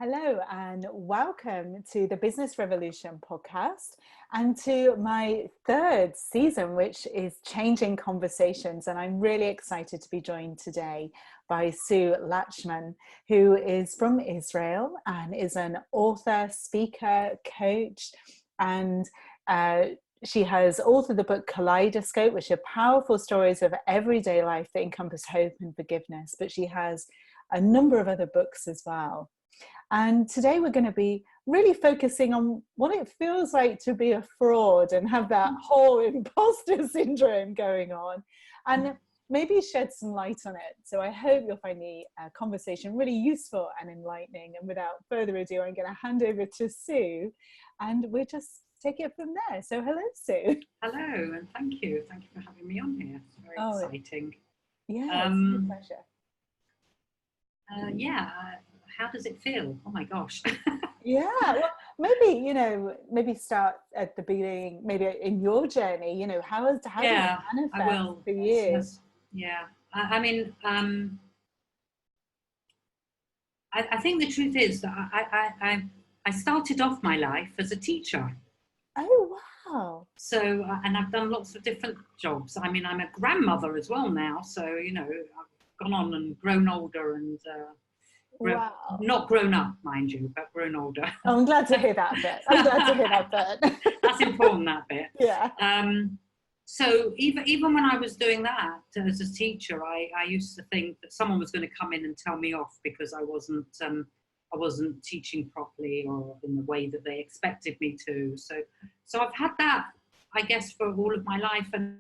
Hello and welcome to the Business Revolution podcast and to my third season, which is Changing Conversations. And I'm really excited to be joined today by Sue Lachman, who is from Israel and is an author, speaker, coach, and she has authored the book Kaleidoscope, which are powerful stories of everyday life that encompass hope and forgiveness. But she has a number of other books as well. And today we're going to be really focusing on what it feels like to be a fraud and have that whole imposter syndrome going on, and maybe shed some light on it. So I hope you'll find the conversation really useful and enlightening. And without further ado, I'm going to hand over to Sue and we'll just take it from there. So hello, Sue. Hello, and thank you. Thank you for having me on here. It's very exciting. Yeah, it's my pleasure. How does it feel? Oh my gosh. Yeah, well, maybe start at the beginning, maybe in your journey, how did it manifest for you? Yeah, I think the truth is that I started off my life as a teacher. Oh, wow. So, and I've done lots of different jobs. I mean, I'm a grandmother as well now. So, I've gone on and grown older and wow. Not grown up, mind you, but grown older. I'm glad to hear that bit. That's important, that bit. Yeah. So even when I was doing that as a teacher, I used to think that someone was going to come in and tell me off because I wasn't teaching properly or in the way that they expected me to. So I've had that, I guess, for all of my life. And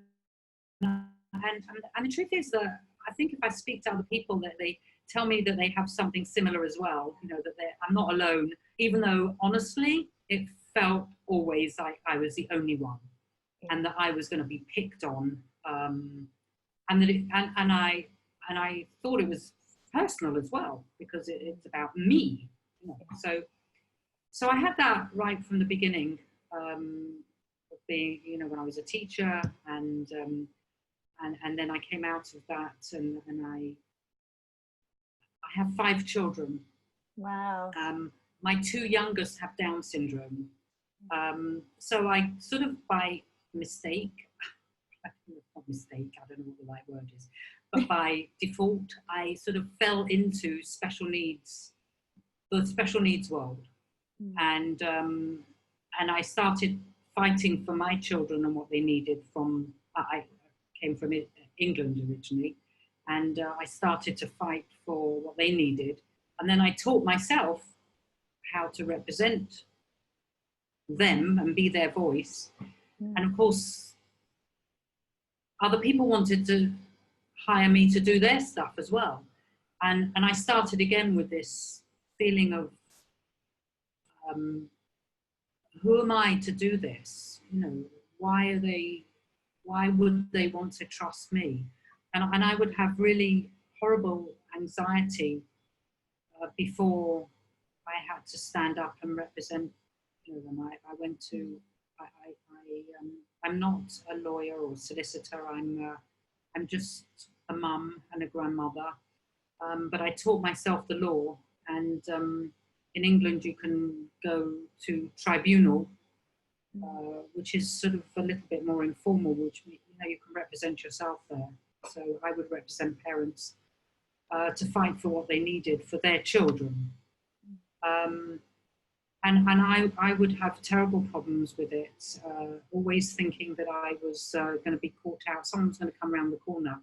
the truth is that I think if I speak to other people, that they tell me that they have something similar as well, that I'm not alone, even though honestly, it felt always like I was the only one and that I was going to be picked on. And I thought it was personal as well, because it's about me. So I had that right from the beginning, of being, when I was a teacher and then I came out of that and I have 5 children. Wow. My 2 youngest have Down syndrome. So I sort of by mistake, not mistake, I don't know what the right word is, but by default, I sort of fell into the special needs world. And I started fighting for my children and what they needed I came from England originally. And I started to fight for what they needed. And then I taught myself how to represent them and be their voice. And of course, other people wanted to hire me to do their stuff as well. And I started again with this feeling of, who am I to do this? Why would they want to trust me? And I would have really horrible anxiety before I had to stand up and represent them. I'm not a lawyer or solicitor. I'm just a mum and a grandmother. But I taught myself the law, and in England you can go to tribunal, which is sort of a little bit more informal, which you can represent yourself there. So I would represent parents to fight for what they needed for their children. And I would have terrible problems with it, always thinking that I was going to be caught out. Someone's going to come around the corner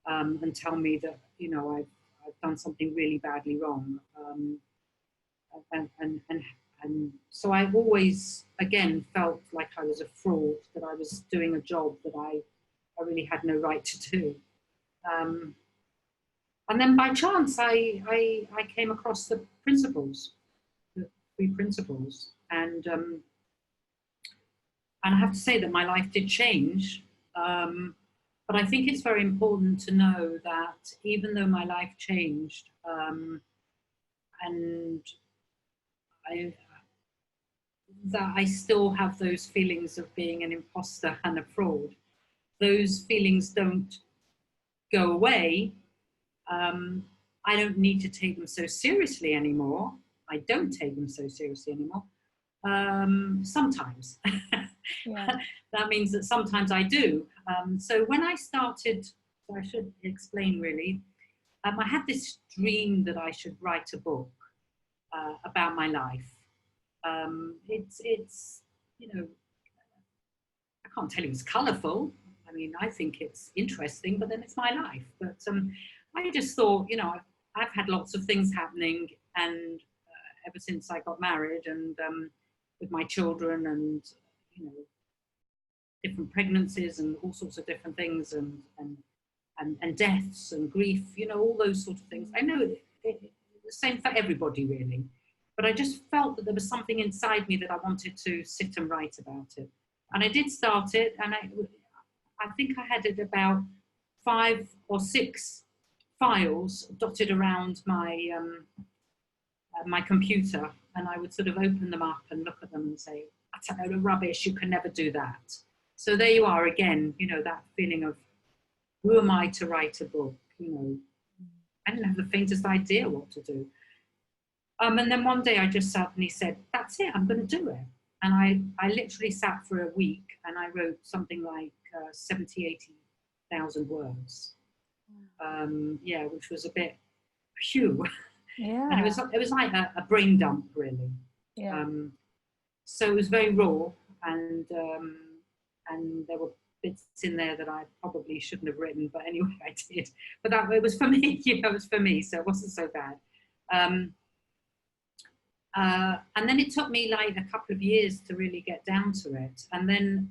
and tell me that, I've done something really badly wrong. And so I always, again, felt like I was a fraud, that I was doing a job that I really had no right to do. And then by chance, I came across the 3 principles. And I have to say that my life did change. But I think it's very important to know that even though my life changed, that I still have those feelings of being an imposter and a fraud. Those feelings don't go away. I don't need to take them so seriously anymore. I don't take them so seriously anymore. Sometimes. Yeah. That means that sometimes I do. So when I started, so I should explain really, I had this dream that I should write a book about my life. It's, you know, I can't tell you it's colourful. I mean, I think it's interesting, but then it's my life. But I just thought, you know, I've had lots of things happening, and ever since I got married, and with my children, and you know, different pregnancies and all sorts of different things, and deaths and grief, you know, all those sort of things. I know it's the same for everybody really, but I just felt that there was something inside me that I wanted to sit and write about it. And I did start it, and I think I had it about 5 or 6 files dotted around my my computer, and I would sort of open them up and look at them and say, that's a load of rubbish, you can never do that. So there you are again, you know, that feeling of, who am I to write a book? You know, I didn't have the faintest idea what to do. And then one day I just suddenly said, that's it, I'm going to do it. And I literally sat for a week and I wrote something like 70, 80,000 words. Yeah, which was a bit, phew. Yeah. And it was like a brain dump, really. Yeah. So it was very raw, and there were bits in there that I probably shouldn't have written, but anyway, I did. But it was for me, you know, it was for me, so it wasn't so bad. And then it took me like a couple of years to really get down to it. And then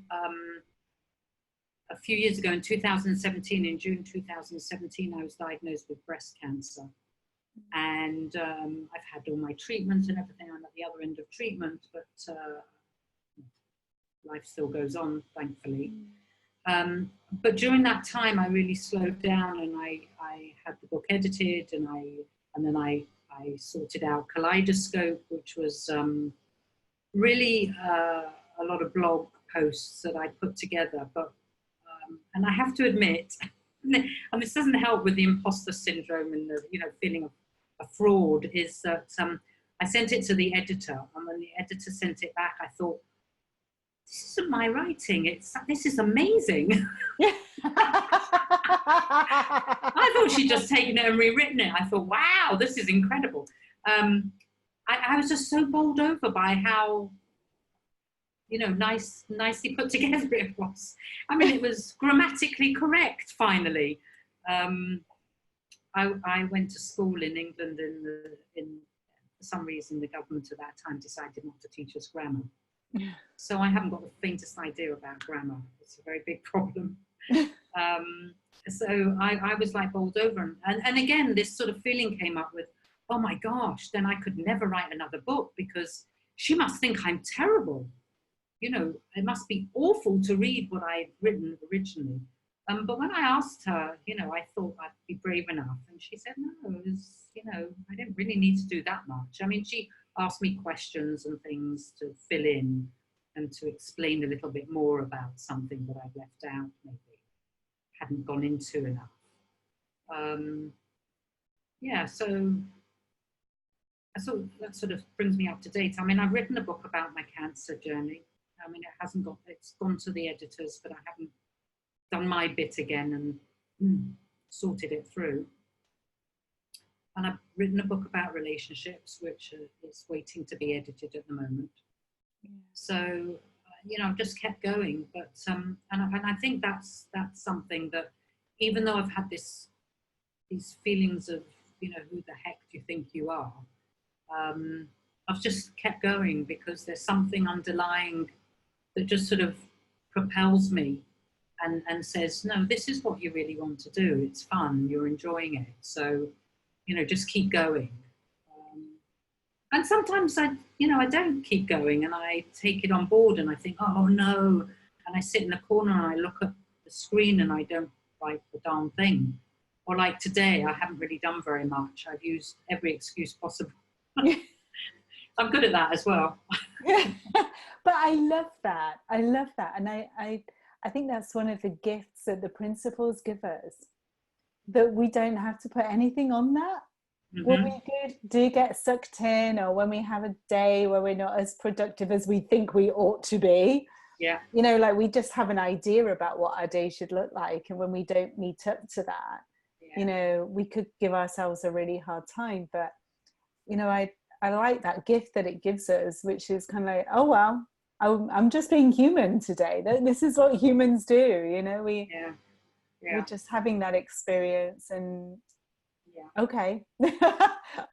a few years ago, in 2017, in June 2017, I was diagnosed with breast cancer. And I've had all my treatment and everything. I'm at the other end of treatment, but life still goes on, thankfully. But during that time, I really slowed down, and I had the book edited, and then I sorted out Kaleidoscope, which was really a lot of blog posts that I put together. But and I have to admit, and this doesn't help with the imposter syndrome and the, you know, feeling of a fraud, is that I sent it to the editor, and when the editor sent it back, I thought, this isn't my writing. This is amazing. I thought she'd just taken it and rewritten it. I thought, wow, this is incredible. I was just so bowled over by how, you know, nicely put together it was. I mean, it was grammatically correct, finally. I went to school in England, for some reason, the government at that time decided not to teach us grammar. So I haven't got the faintest idea about grammar. It's a very big problem. So I was like bowled over. And again, this sort of feeling came up with, oh my gosh, then I could never write another book because she must think I'm terrible. You know, it must be awful to read what I'd written originally. But when I asked her, you know, I thought I'd be brave enough. And she said, no, it was, you know, I didn't really need to do that much. I mean, she asked me questions and things to fill in and to explain a little bit more about something that I'd left out, maybe hadn't gone into enough. Yeah, so that sort of brings me up to date. I mean, I've written a book about my cancer journey. I mean, it's gone to the editors, but I haven't done my bit again and sorted it through. And I've written a book about relationships, which is waiting to be edited at the moment. So, you know, I've just kept going. But and I think that's something that, even though I've had these feelings of, you know, who the heck do you think you are? I've just kept going because there's something underlying that just sort of propels me and says, no, this is what you really want to do. It's fun. You're enjoying it. So, you know, just keep going. And sometimes I don't keep going, and I take it on board and I think, oh no. And I sit in the corner and I look at the screen and I don't write the darn thing. Or like today, I haven't really done very much. I've used every excuse possible. I'm good at that as well. But I love that. And I think that's one of the gifts that the principles give us, that we don't have to put anything on that. when Mm-hmm. we do get sucked in, or when we have a day where we're not as productive as we think we ought to be, Yeah. you know, like we just have an idea about what our day should look like, and when we don't meet up to that, you Yeah. know, we could give ourselves a really hard time. But you know, I like that gift that it gives us, which is kind of like, oh well, I'm just being human today. This is what humans do, you know. Yeah. We're Yeah. just having that experience, and Yeah. okay,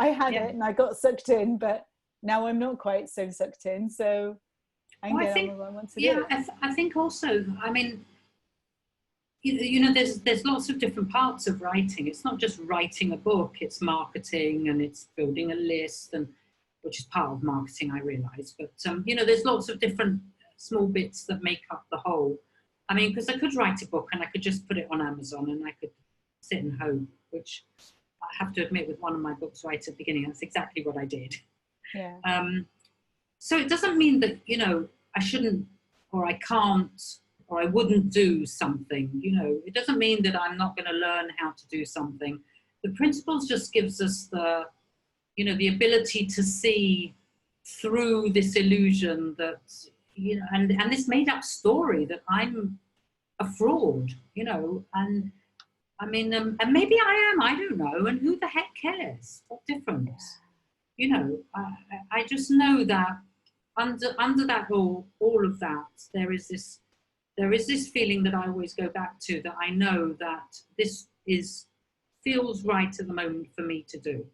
I had Yeah. it and I got sucked in, but now I'm not quite so sucked in, so I can Well, I get on think, with what I want to yeah, do. I think also, I mean, you know, there's lots of different parts of writing. It's not just writing a book, it's marketing and it's building a list, and which is part of marketing, I realize. But, you know, there's lots of different small bits that make up the whole. I mean, because I could write a book and I could just put it on Amazon and I could sit and hope, which I have to admit with one of my books right at the beginning, that's exactly what I did. Yeah. So it doesn't mean that, you know, I shouldn't or I can't or I wouldn't do something, you know. It doesn't mean that I'm not going to learn how to do something. The principles just gives us the, you know, the ability to see through this illusion that, you know, and this made up story that I'm a fraud, you know, and I mean, and maybe I am, I don't know, and who the heck cares? What difference? You know, I just know that under that all of that, there is this feeling that I always go back to, that I know that this feels right at the moment for me to do.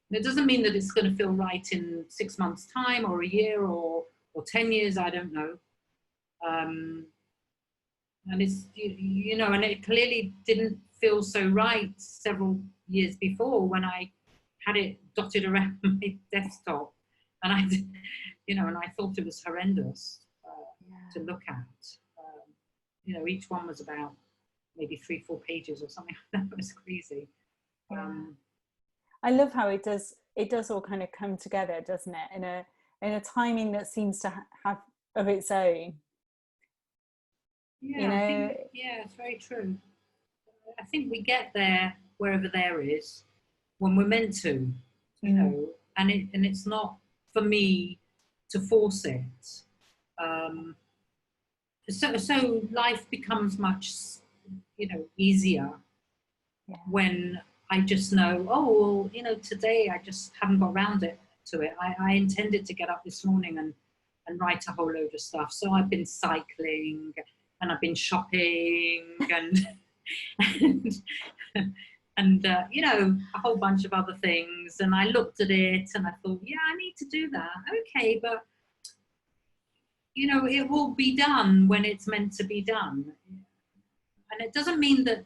And it doesn't mean that it's going to feel right in 6 months' time or a year or 10 years, I don't know. And it's, you know, and it clearly didn't feel so right several years before when I had it dotted around my desktop, and I, you know, and I thought it was horrendous to look at. You know, each one was about maybe 3-4 pages or something. That was crazy. Yeah. I love how it does all kind of come together, doesn't it, in a timing that seems to have of its own. Yeah, You I think, know. yeah, it's very true. I think we get there wherever there is when we're meant to, you know, and it's not for me to force it. So life becomes much, you know, easier when I just know, oh well, you know, today I just haven't got around to it. I intended to get up this morning and write a whole load of stuff. So I've been cycling and I've been shopping and and you know, a whole bunch of other things. And I looked at it and I thought, yeah, I need to do that. Okay, but you know, it will be done when it's meant to be done. And it doesn't mean that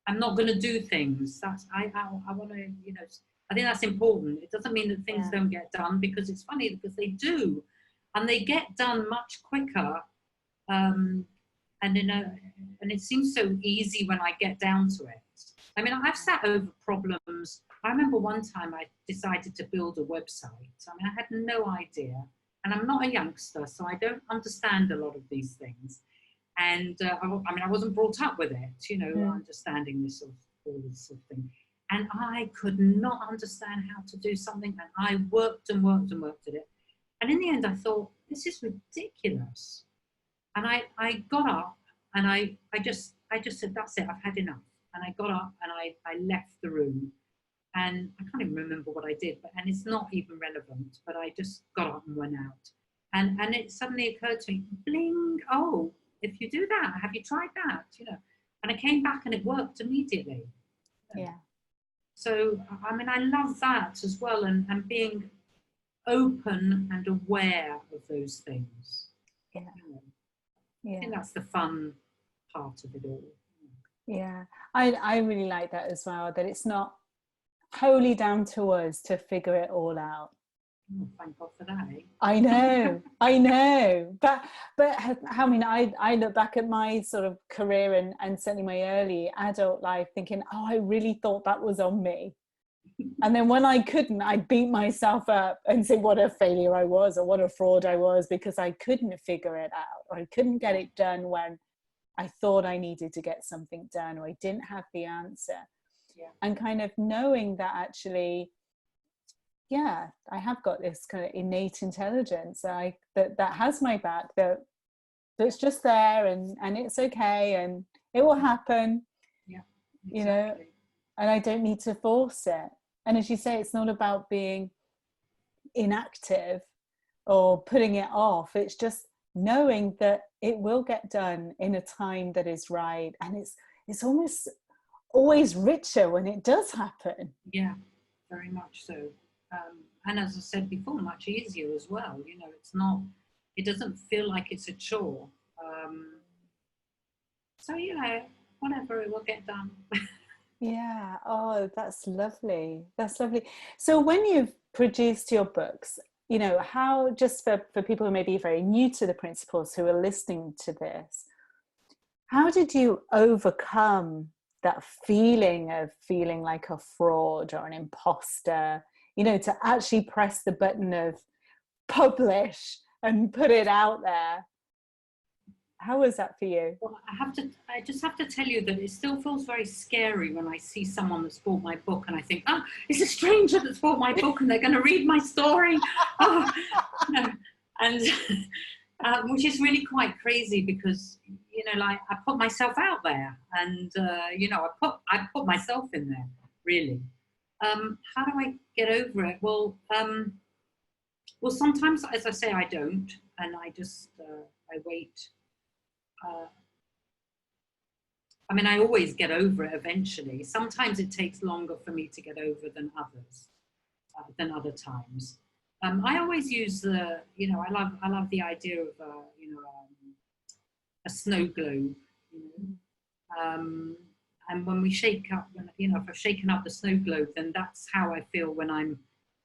I'm not going to do things. That's I want to, you know, I think that's important. It doesn't mean that things don't get done, because it's funny, because they do, and they get done much quicker. And and it seems so easy when I get down to it. I mean, I've sat over problems. I remember one time I decided to build a website. I mean, I had no idea, and I'm not a youngster, so I don't understand a lot of these things. And I mean, I wasn't brought up with it, you know, understanding this sort of, all this sort of thing. And I could not understand how to do something, and I worked and worked and worked at it. And in the end, I thought, this is ridiculous. And I got up and I just said, that's it, I've had enough. And I got up and I left the room. And I can't even remember what I did, and it's not even relevant, but I just got up and went out. And it suddenly occurred to me, bling, oh, if you do that, have you tried that? You know, and I came back and it worked immediately. Yeah. So, I mean, I love that as well, and being open and aware of those things. Yeah. You know, Yeah. I think that's the fun part of it all. Yeah. I really like that as well, that it's not wholly down to us to figure it all out. Oh, thank God for that, eh? I know, but I mean, I look back at my sort of career and certainly my early adult life thinking, oh, I really thought that was on me. And then when I couldn't, I beat myself up and say what a failure I was, or what a fraud I was, because I couldn't figure it out, or I couldn't get it done when I thought I needed to get something done, or I didn't have the answer. Yeah. And kind of knowing that actually, yeah, I have got this kind of innate intelligence that has my back, that's just there, and it's okay, and it will happen. Yeah, exactly. You know, and I don't need to force it. And as you say, it's not about being inactive or putting it off. It's just knowing that it will get done in a time that is right, and it's almost always richer when it does happen. Yeah, very much so. And as I said before, much easier as well. You know, it doesn't feel like it's a chore. So, you know, whatever, it will get done. Yeah. Oh, that's lovely. That's lovely. So when you've produced your books, you know, how, just for people who may be very new to the principles who are listening to this, how did you overcome that feeling of feeling like a fraud or an imposter, you know, to actually press the button of publish and put it out there? How was that for you? Well, I just have to tell you that it still feels very scary when I see someone that's bought my book and I think, oh, it's a stranger that's bought my book and they're going to read my story. Oh, no. And which is really quite crazy because, you know, like I put myself out there and, you know, I put myself in there, really. How do I get over it? Well, sometimes, as I say, I don't, and I just, I wait. I mean, I always get over it eventually. Sometimes it takes longer for me to get over than other times. I always use the, you know, I love the idea of, you know, a snow globe, you know. And when we shake up, you know, if I've shaken up the snow globe, then that's how I feel when I'm,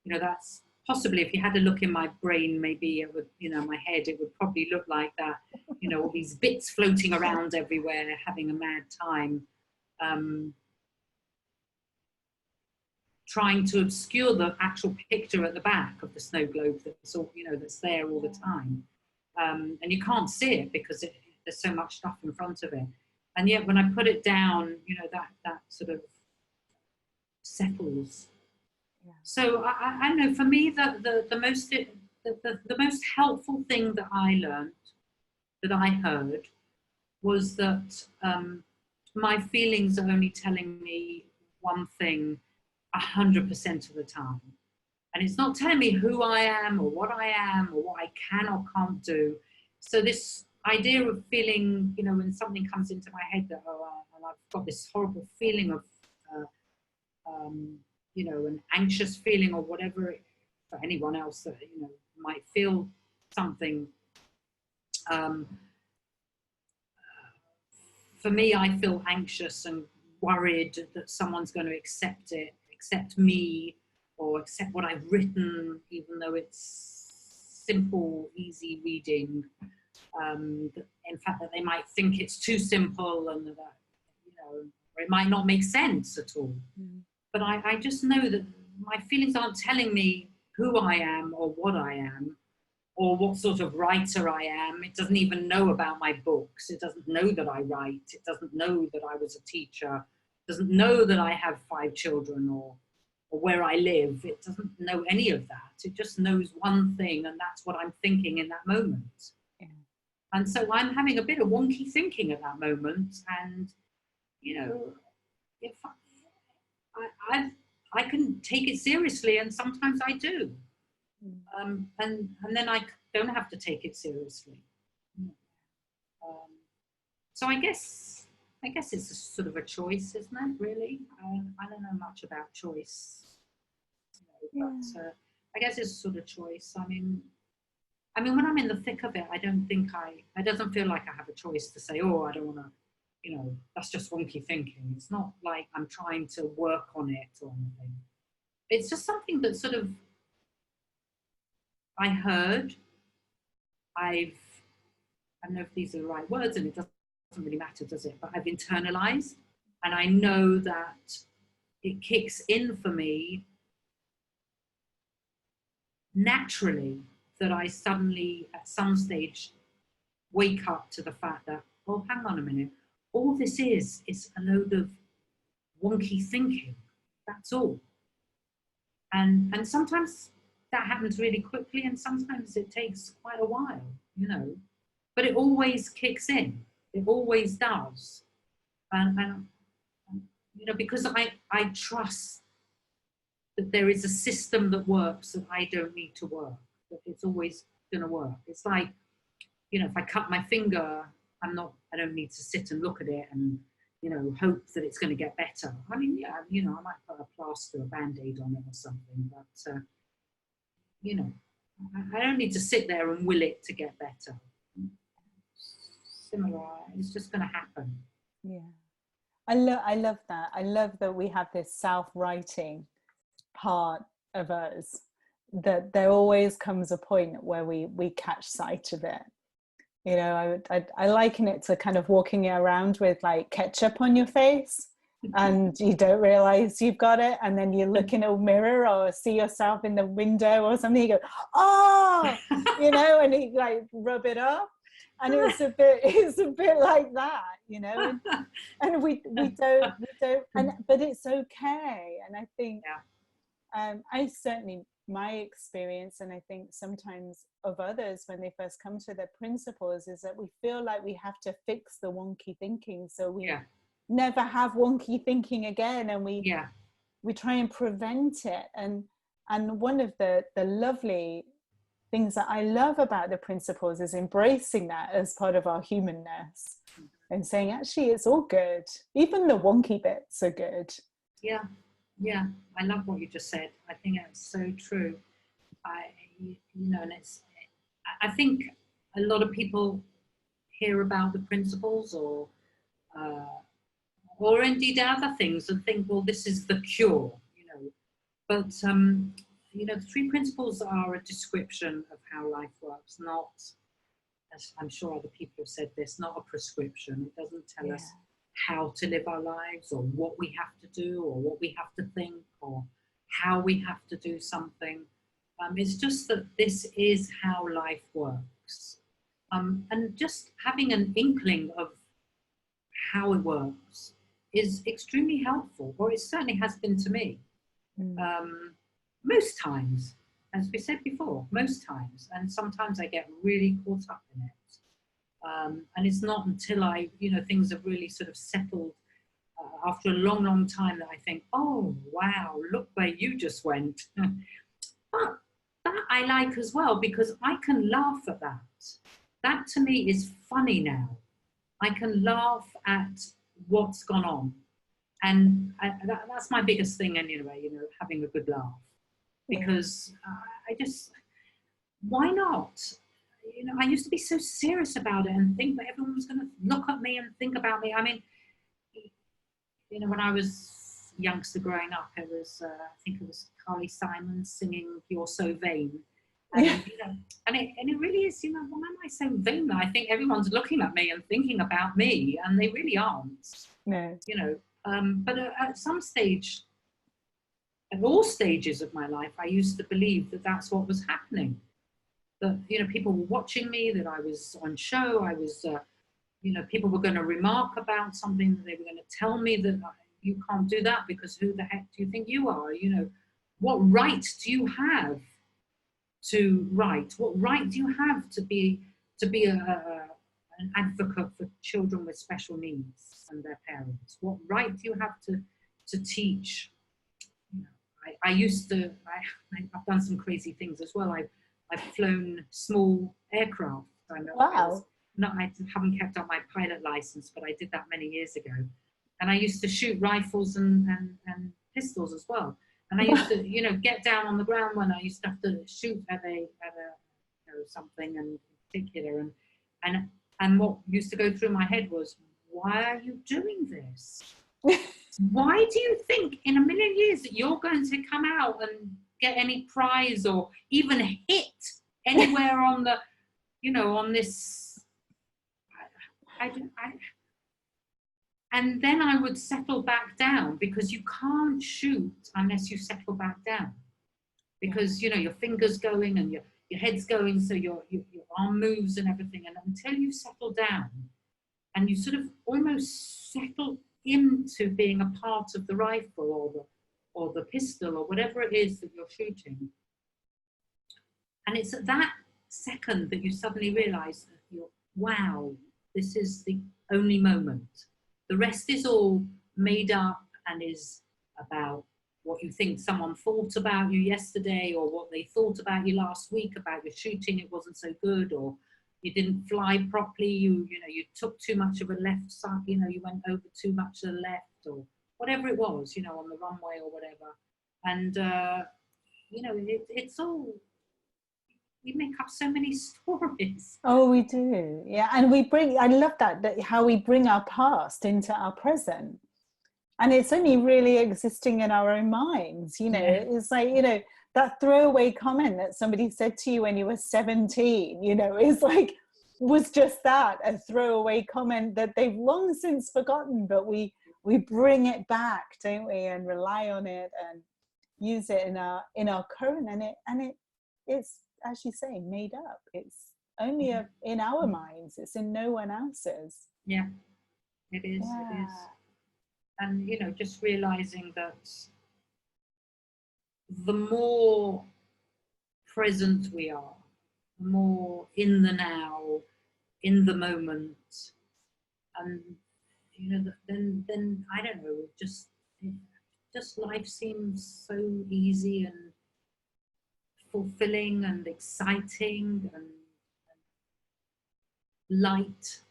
you know, that's possibly, if you had a look in my brain, maybe it would, you know, my head, it would probably look like that, you know, all these bits floating around everywhere, having a mad time, trying to obscure the actual picture at the back of the snow globe that's all, you know, that's there all the time. And you can't see it because there's so much stuff in front of it. And yet when I put it down, you know, that sort of settles. Yeah. So I know for me that the most helpful thing that I learned, that I heard, was that my feelings are only telling me one thing 100% of the time. And it's not telling me who I am or what I am or what I can or can't do. So this idea of feeling, you know, when something comes into my head that, and I've got this horrible feeling of, you know, an anxious feeling or whatever, for anyone else that, you know, might feel something. For me, I feel anxious and worried that someone's going to accept me, or accept what I've written, even though it's simple, easy reading. In fact, that they might think it's too simple, and that, you know, or it might not make sense at all. Mm. But I just know that my feelings aren't telling me who I am or what I am, or what sort of writer I am. It doesn't even know about my books. It doesn't know that I write. It doesn't know that I was a teacher. It doesn't know that I have 5 children or where I live. It doesn't know any of that. It just knows one thing, and that's what I'm thinking in that moment. Yeah. And so I'm having a bit of wonky thinking at that moment. And, you know, if I can take it seriously, and sometimes I do. And then I don't have to take it seriously. So I guess it's a sort of a choice, isn't it? Really, I don't know much about choice, you know, but I guess it's a sort of choice. I mean, when I'm in the thick of it, I don't think it doesn't feel like I have a choice to say, oh, I don't want to, you know, that's just wonky thinking. It's not like I'm trying to work on it or anything. It's just something that sort of I heard. I don't know if these are the right words, and it doesn't really matter, does it? But I've internalized, and I know that it kicks in for me naturally, that I suddenly, at some stage, wake up to the fact that, oh, hang on a minute, all this is a load of wonky thinking. That's all. And sometimes that happens really quickly, and sometimes it takes quite a while, you know. But it always kicks in. It always does. And you know, because I trust that there is a system that works, that I don't need to work, that it's always going to work. It's like, you know, if I cut my finger, I don't need to sit and look at it and, you know, hope that it's going to get better. I mean, yeah, you know, I might put a plaster, a Band-Aid on it or something, but, you know, I don't need to sit there and will it to get better. Similar, it's just going to happen. Yeah. I love that. I love that we have this self-writing part of us, that there always comes a point where we catch sight of it. You know, I liken it to kind of walking around with like ketchup on your face and you don't realize you've got it, and then you look in a mirror or see yourself in the window or something, you go, oh, you know, and you like rub it off, and it's a bit like that, you know, and we don't, and but it's okay. And I think I certainly, my experience, and I think sometimes of others when they first come to their principles, is that we feel like we have to fix the wonky thinking, so we never have wonky thinking again, and we try and prevent it. And one of the lovely things that I love about the principles is embracing that as part of our humanness and saying, actually, it's all good, even the wonky bits are good. Yeah, I love what you just said. I think that's so true. You know, and I think a lot of people hear about the principles or indeed other things and think, well, this is the cure, you know. But you know, the 3 principles are a description of how life works, not, as I'm sure other people have said this, not a prescription. It doesn't tell us how to live our lives or what we have to do or what we have to think or how we have to do something. It's just that this is how life works. And just having an inkling of how it works is extremely helpful, or it certainly has been to me. Most times, as we said before, most times. And sometimes I get really caught up in it. And it's not until you know, things have really sort of settled after a long, long time that I think, oh, wow, look where you just went. But that I like as well, because I can laugh at that. That to me is funny now. I can laugh at what's gone on. And that's my biggest thing anyway, you know, having a good laugh. Because why not? You know, I used to be so serious about it and think that everyone was going to look at me and think about me. I mean, you know, when I was a youngster growing up, it was, I think it was Carly Simon singing "You're So Vain." And, you know, and it really is, you know, why am I so vain that I think everyone's looking at me and thinking about me, and they really aren't. No. You know, but at some stage, at all stages of my life, I used to believe that that's what was happening. That, you know, people were watching me, that I was on show, I was, you know, people were going to remark about something, that they were going to tell me that you can't do that because who the heck do you think you are? You know, what right do you have to write? What right do you have to be an advocate for children with special needs and their parents? What right do you have to teach? You know, I used to, I've done some crazy things as well. I've flown small aircraft. Wow. I haven't kept up my pilot license, but I did that many years ago. And I used to shoot rifles and pistols as well. And I used to, you know, get down on the ground when I used to have to shoot at you know, something in particular. And what used to go through my head was, why are you doing this? Why do you think in a million years that you're going to come out and get any prize or even hit anywhere on the, you know, on this? And then I would settle back down, because you can't shoot unless you settle back down, because, you know, your fingers going and your head's going, so your arm moves and everything. And until you settle down and you sort of almost settle into being a part of the rifle or the pistol or whatever it is that you're shooting. And it's at that second that you suddenly realize that wow, this is the only moment. The rest is all made up and is about what you think someone thought about you yesterday, or what they thought about you last week about your shooting, it wasn't so good, or you didn't fly properly, you took too much of a left side, you went over too much to the left, or whatever it was, on the runway or whatever. And, it's all, we make up so many stories. Oh, we do. Yeah. And I love that how we bring our past into our present. And it's only really existing in our own minds, Yeah. It's like, that throwaway comment that somebody said to you when you were 17, is like, was just that, a throwaway comment that they've long since forgotten, but we bring it back, don't we, and rely on it and use it in our current, and it's, as you say, made up. It's only in our minds. It's in no one else's. Yeah, it is. Yeah. It is. And just realizing that the more present we are, the more in the now, in the moment, and then I don't know, just life seems so easy and fulfilling and exciting and light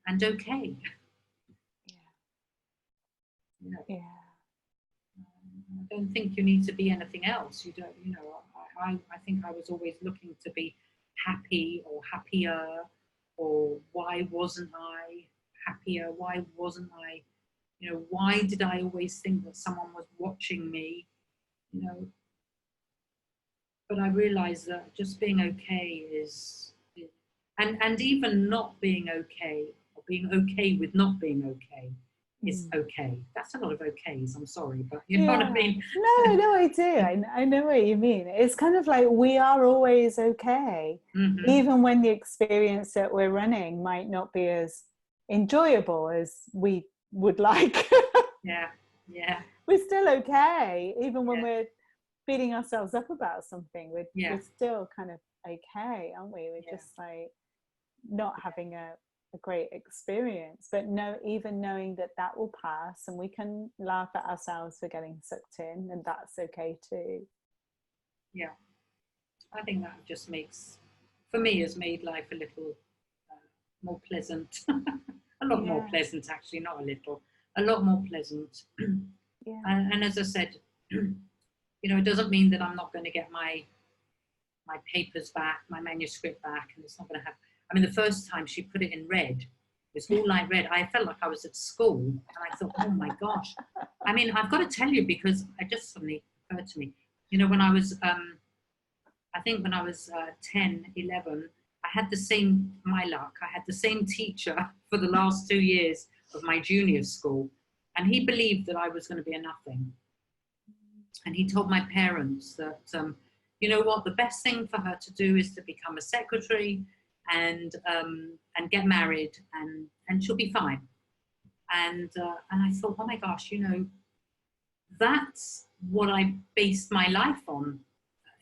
and okay. Yeah. I don't think you need to be anything else. You don't, I think I was always looking to be happy or happier, or why wasn't I happier? Why wasn't I, why did I always think that someone was watching me, But I realized that just being okay and even not being okay, or being okay with not being okay, is okay. That's a lot of okays, I'm sorry, but you know what I mean? No, I do. I know what you mean. It's kind of like we are always okay, even when the experience that we're running might not be as enjoyable as we would like. Yeah. We're still okay, even when we're beating ourselves up about something. We're still kind of okay, aren't we? We're just like not having a great experience, but even knowing that will pass, and we can laugh at ourselves for getting sucked in, and that's okay too. Yeah, I think that just for me, has made life a little more pleasant. A lot more pleasant, actually, not a little, a lot more pleasant. And as I said, it doesn't mean that I'm not going to get my papers back, my manuscript back, and it's not going to have. I mean, the first time she put it in red, it was all light red. I felt like I was at school, and I thought, oh my gosh. I mean, I've got to tell you, because it just suddenly occurred to me, when I was, I think when I was 10, 11, I had my luck, I had the same teacher for the last 2 years of my junior school, and he believed that I was going to be a nothing. And he told my parents that, you know what, the best thing for her to do is to become a secretary and get married, and she'll be fine. And I thought, oh my gosh, that's what I based my life on,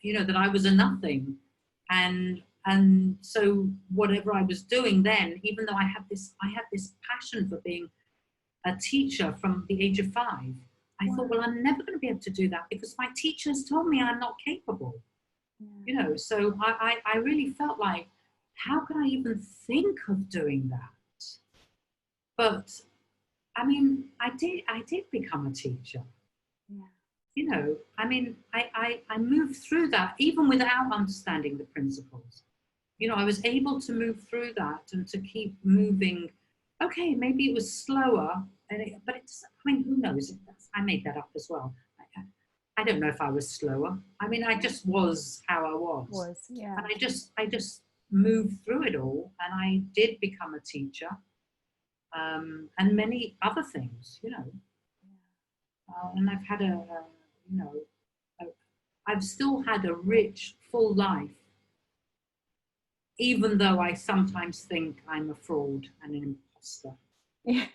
that I was a nothing. And so whatever I was doing then, even though I had this passion for being a teacher from the age of 5, I thought, well, I'm never going to be able to do that because my teachers told me I'm not capable. So I really felt like, how can I even think of doing that? But I mean, I did become a teacher. I mean, I moved through that even without understanding the principles. I was able to move through that and to keep moving. Okay, maybe it was slower, but it's, I mean, who knows? I made that up as well. I don't know if I was slower. I mean, I just was how I was. And I just moved through it all, and I did become a teacher, and many other things, and I've had I've still had a rich, full life, even though I sometimes think I'm a fraud and an imposter. Yeah.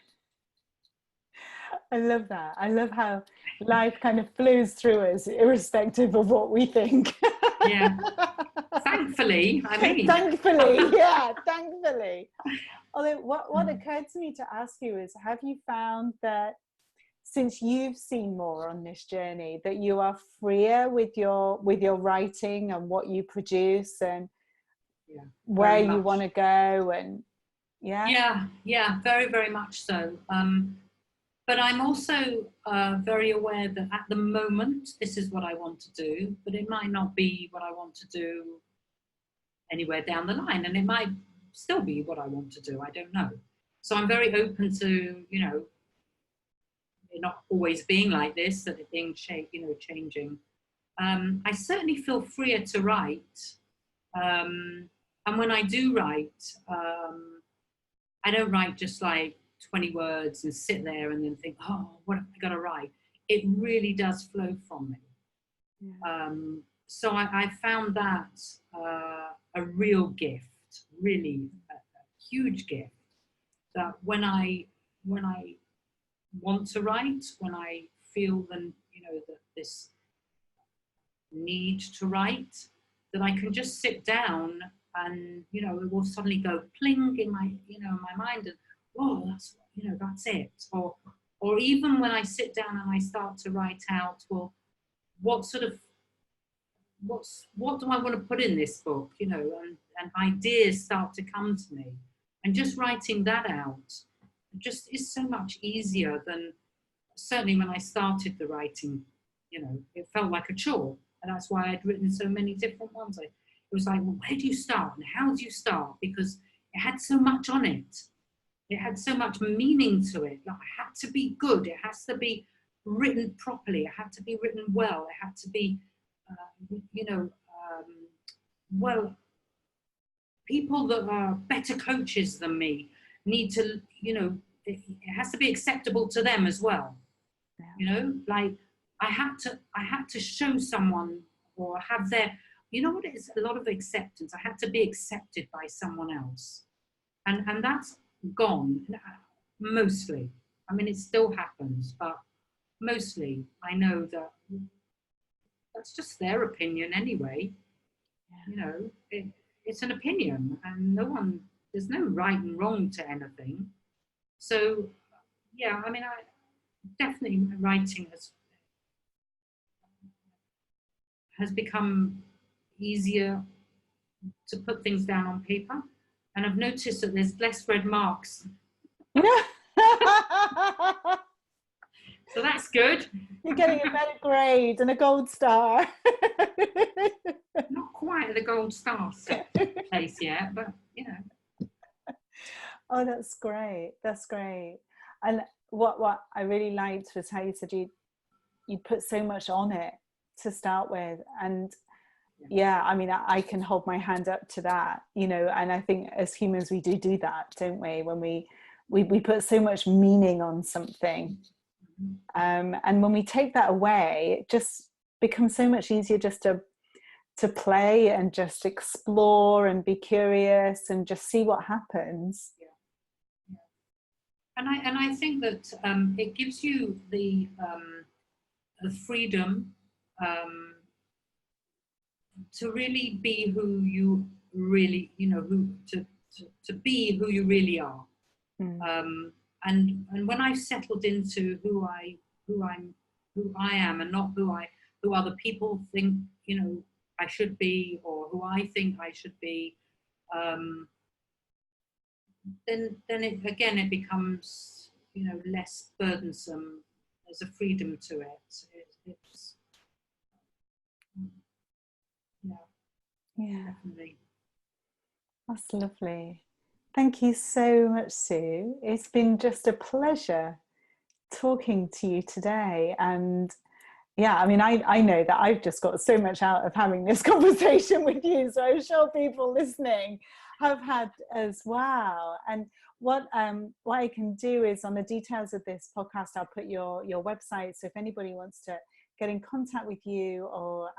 I love that. I love how life kind of flows through us, irrespective of what we think. Yeah. Thankfully, I mean. Thankfully, yeah, thankfully. Although what occurred to me to ask you is, have you found that since you've seen more on this journey, that you are freer with your writing and what you produce and where you want to go? And yeah, very, very much so. But I'm also very aware that at the moment, this is what I want to do, but it might not be what I want to do anywhere down the line. And it might still be what I want to do. I don't know. So I'm very open to, it not always being like this, that it being changing. I certainly feel freer to write. And when I do write, I don't write just like 20 words and sit there and then think, oh, what have I got to write? It really does flow from me. Yeah. So I found that a real gift, really a huge gift, that when I want to write, when I feel that this need to write, that I can just sit down and it will suddenly go pling in my my mind, and oh, that's it. Or even when I sit down and I start to write out, well, what do I want to put in this book, and ideas start to come to me, and just writing that out just is so much easier than, certainly when I started the writing, it felt like a chore, and that's why I'd written so many different ones. It was like, well, where do you start and how do you start? Because it had so much on it. It had so much meaning to it. Like, it had to be good. It has to be written properly. It had to be written well. It had to be, well, people that are better coaches than me need to, it has to be acceptable to them as well. Like I had to show someone, or have their, what it is, a lot of acceptance. I had to be accepted by someone else. And that's gone, mostly. I mean, it still happens, but mostly I know that that's just their opinion anyway. It's an opinion, and there's no right and wrong to anything. So, yeah, I mean, definitely writing has become easier to put things down on paper, and I've noticed that there's less red marks. So that's good. You're getting a better grade and a gold star. Not quite at the gold star place yet, but Oh, that's great. That's great. And what I really liked was how you said you put so much on it to start with. And yeah, I mean, I can hold my hand up to that, and I think as humans we do that, don't we? When we put so much meaning on something. And when we take that away, it just becomes so much easier just to play and just explore and be curious and just see what happens. And I think that it gives you the freedom to really be who you really, to be who you really are. And when I've settled into who I am, and not who other people think I should be, or who I think I should be, then it becomes less burdensome. There's a freedom to it. It's definitely. That's lovely. Thank you so much, Sue. It's been just a pleasure talking to you today. And yeah, I mean, I know that I've just got so much out of having this conversation with you. So I'm sure people listening have had as well. And what I can do is, on the details of this podcast, I'll put your website. So if anybody wants to get in contact with you or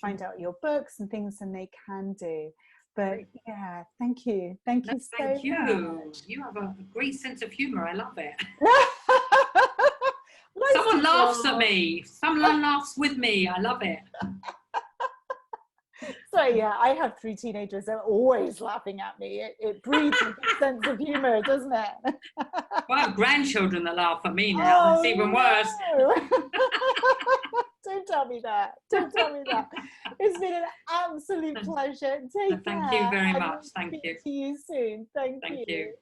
find out your books and things, then they can do. But yeah, thank you. Thank you so Thank you. much. You have a great sense of humor. I love it. Most Someone people laughs at are. me. Someone laughs with me. I love it. So yeah, I have 3 teenagers. They're always laughing at me. It breeds a good sense of humor, doesn't it? Well, I have grandchildren that laugh at me now. Oh, It's even worse. no. Don't tell me that. Don't tell me that. It's been an absolute pleasure. Take care. Thank you very And much. we'll Thank speak you. to you soon. Thank Thank you. you.